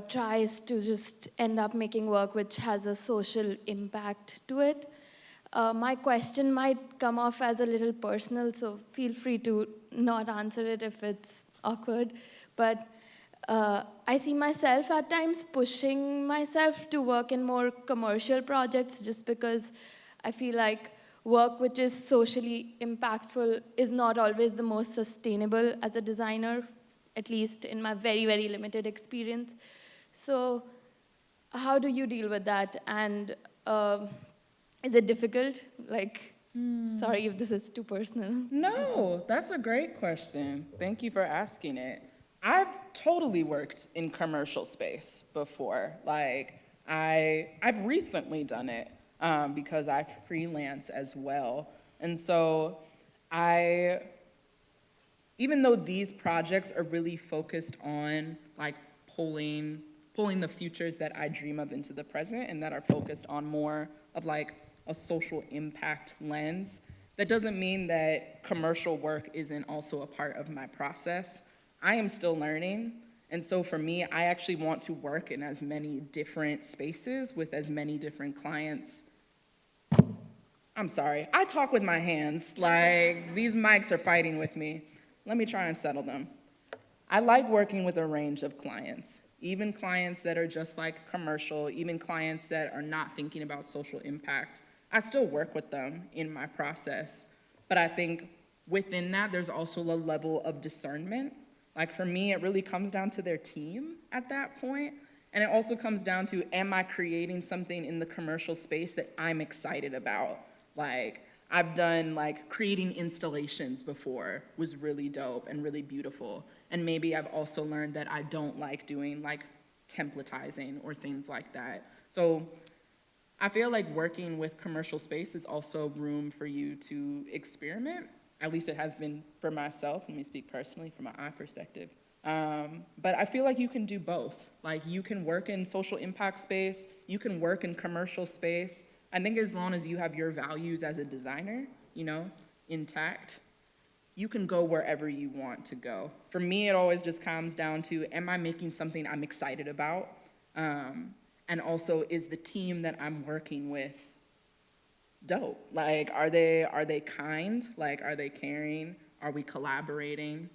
tries to just end up making work which has a social impact to it. My question might come off as a little personal, so feel free to not answer it if it's awkward. But I see myself at times pushing myself to work in more commercial projects just because I feel like work which is socially impactful is not always the most sustainable as a designer, at least in my very, very limited experience. So how do you deal with that? And is it difficult? Like, sorry if this is too personal. No, that's a great question. Thank you for asking it. I've totally worked in commercial space before. Like, I've recently done it because I freelance as well. And so even though these projects are really focused on like pulling the futures that I dream of into the present and that are focused on more of like a social impact lens, that doesn't mean that commercial work isn't also a part of my process. I am still learning, and so for me, I actually want to work in as many different spaces with as many different clients. I'm sorry, I talk with my hands, like these mics are fighting with me. Let me try and settle them. I like working with a range of clients, even clients that are just like commercial, even clients that are not thinking about social impact. I still work with them in my process, but I think within that, there's also a level of discernment. Like for me, it really comes down to their team at that point, and it also comes down to, am I creating something in the commercial space that I'm excited about? Like, I've done like creating installations before, was really dope and really beautiful. And maybe I've also learned that I don't like doing like templatizing or things like that. So I feel like working with commercial space is also room for you to experiment. At least it has been for myself. Let me speak personally from my perspective. But I feel like you can do both. Like you can work in social impact space, you can work in commercial space. I think as long as you have your values as a designer, intact, you can go wherever you want to go. For me, it always just comes down to, am I making something I'm excited about? And also, is the team that I'm working with dope? Like, are they kind? Like, are they caring? Are we collaborating?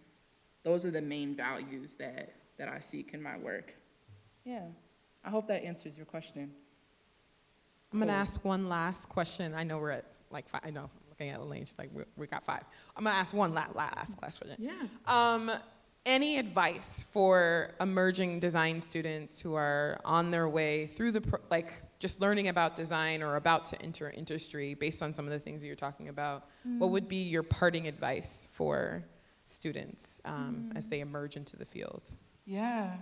Those are the main values that I seek in my work. Yeah, I hope that answers your question. I'm gonna ask one last question. I know we're at like 5. I know, I'm looking at Elaine, she's like, we got 5. I'm gonna ask one last question. Yeah. Any advice for emerging design students who are on their way through just learning about design or about to enter industry based on some of the things that you're talking about? What would be your parting advice for students as they emerge into the field? Yeah.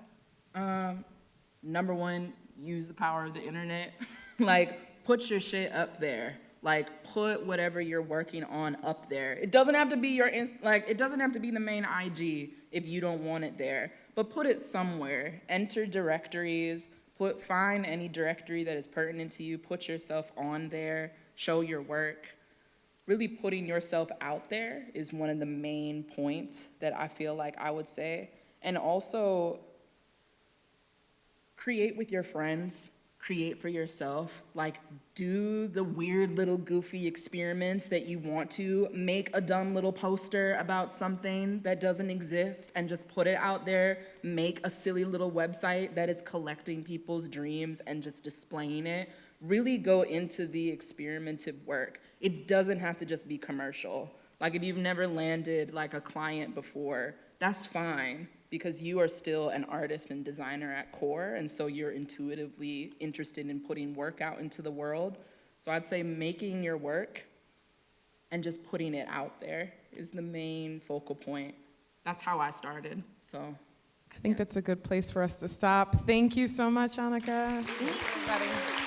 Number one, use the power of the internet. Like, put your shit up there. Like, put whatever you're working on up there. It doesn't have to be it doesn't have to be the main IG if you don't want it there, but put it somewhere. Enter directories, find any directory that is pertinent to you, put yourself on there, show your work. Really putting yourself out there is one of the main points that I feel like I would say. And also, create with your friends. Create for yourself, like do the weird little goofy experiments that you want to, make a dumb little poster about something that doesn't exist and just put it out there, make a silly little website that is collecting people's dreams and just displaying it. Really go into the experimentative work. It doesn't have to just be commercial. Like if you've never landed like a client before, that's fine, because you are still an artist and designer at core, and so you're intuitively interested in putting work out into the world. So I'd say making your work and just putting it out there is the main focal point. That's how I started, so. I think that's a good place for us to stop. Thank you so much, Annika. Thank you.